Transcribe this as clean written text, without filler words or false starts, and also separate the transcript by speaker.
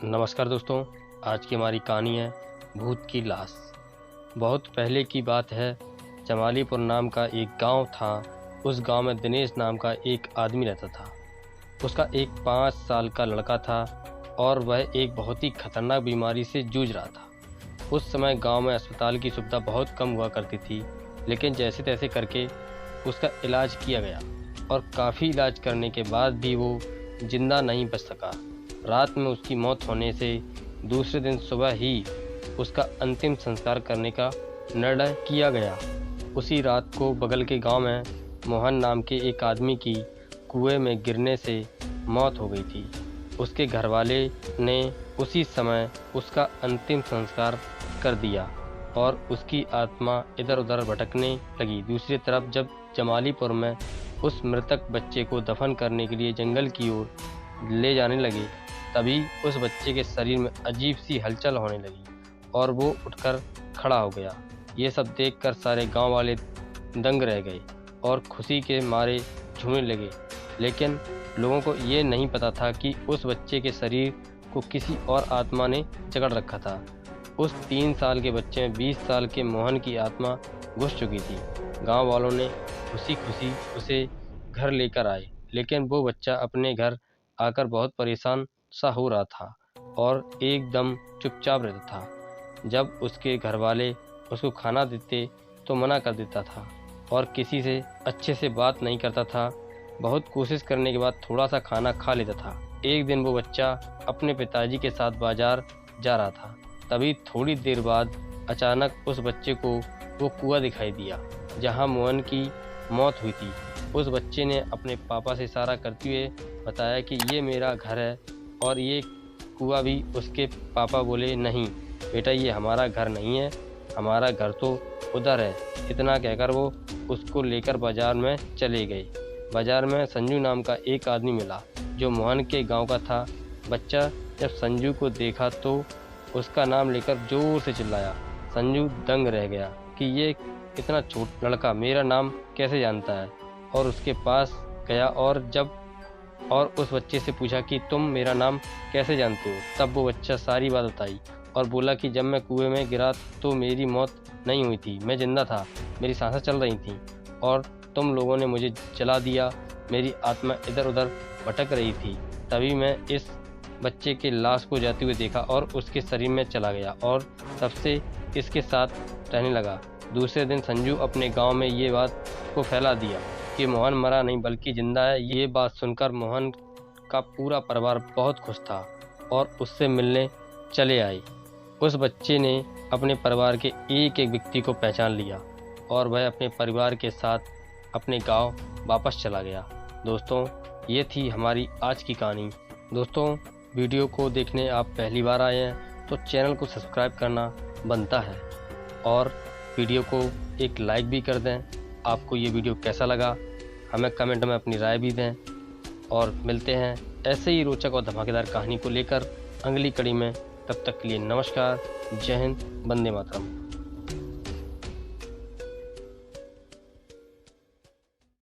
Speaker 1: नमस्कार दोस्तों, आज की हमारी कहानी है भूत की लाश। बहुत पहले की बात है। जमालीपुर नाम का एक गांव था। उस गांव में दिनेश नाम का एक आदमी रहता था। उसका एक 5 साल का लड़का था और वह एक बहुत ही खतरनाक बीमारी से जूझ रहा था। उस समय गांव में अस्पताल की सुविधा बहुत कम हुआ करती थी, लेकिन जैसे तैसे करके उसका इलाज किया गया और काफ़ी इलाज करने के बाद भी वो जिंदा नहीं बच सका। रात में उसकी मौत होने से दूसरे दिन सुबह ही उसका अंतिम संस्कार करने का निर्णय किया गया। उसी रात को बगल के गांव में मोहन नाम के एक आदमी की कुएं में गिरने से मौत हो गई थी। उसके घरवाले ने उसी समय उसका अंतिम संस्कार कर दिया और उसकी आत्मा इधर उधर भटकने लगी। दूसरी तरफ जब जमालीपुर में उस मृतक बच्चे को दफन करने के लिए जंगल की ओर ले जाने लगे, तभी उस बच्चे के शरीर में अजीब सी हलचल होने लगी और वो उठकर खड़ा हो गया। ये सब देखकर सारे गांव वाले दंग रह गए और खुशी के मारे झूमने लगे। लेकिन लोगों को ये नहीं पता था कि उस बच्चे के शरीर को किसी और आत्मा ने जकड़ रखा था। उस 3 साल के बच्चे में 20 साल के मोहन की आत्मा घुस चुकी थी। गांव वालों ने खुशी खुशी उसे घर लेकर आए, लेकिन वो बच्चा अपने घर आकर बहुत परेशान सा हो रहा था और एकदम चुपचाप रहता था। जब उसके घर वाले उसको खाना देते तो मना कर देता था और किसी से अच्छे से बात नहीं करता था। बहुत कोशिश करने के बाद थोड़ा सा खाना खा लेता था। एक दिन वो बच्चा अपने पिताजी के साथ बाजार जा रहा था। तभी थोड़ी देर बाद अचानक उस बच्चे को वो कुआं दिखाई दिया जहां मोहन की मौत हुई थी। उस बच्चे ने अपने पापा से इशारा करते हुए बताया कि ये मेरा घर है और ये कुआं भी। उसके पापा बोले, नहीं बेटा, ये हमारा घर नहीं है, हमारा घर तो उधर है। इतना कहकर वो उसको लेकर बाजार में चले गए। बाजार में संजू नाम का एक आदमी मिला जो मोहन के गांव का था। बच्चा जब संजू को देखा तो उसका नाम लेकर जोर से चिल्लाया। संजू दंग रह गया कि ये इतना छोटा लड़का मेरा नाम कैसे जानता है, और उसके पास गया और उस बच्चे से पूछा कि तुम मेरा नाम कैसे जानते हो। तब वो बच्चा सारी बात बताई और बोला कि जब मैं कुएं में गिरा तो मेरी मौत नहीं हुई थी, मैं जिंदा था, मेरी सांसें चल रही थीं और तुम लोगों ने मुझे जला दिया। मेरी आत्मा इधर उधर भटक रही थी। तभी मैं इस बच्चे के लाश को जाते हुए देखा और उसके शरीर में चला गया और तब से इसके साथ रहने लगा। दूसरे दिन संजू अपने गांव में ये बात को फैला दिया कि मोहन मरा नहीं बल्कि जिंदा है। ये बात सुनकर मोहन का पूरा परिवार बहुत खुश था और उससे मिलने चले आए। उस बच्चे ने अपने परिवार के एक एक व्यक्ति को पहचान लिया और वह अपने परिवार के साथ अपने गांव वापस चला गया। दोस्तों, ये थी हमारी आज की कहानी। दोस्तों, वीडियो को देखने आप पहली बार आए हैं तो चैनल को सब्सक्राइब करना बनता है और वीडियो को एक लाइक भी कर दें। आपको ये वीडियो कैसा लगा हमें कमेंट में अपनी राय भी दें और मिलते हैं ऐसे ही रोचक और धमाकेदार कहानी को लेकर अगली कड़ी में। तब तक के लिए नमस्कार, जय हिंद, वंदे मातरम।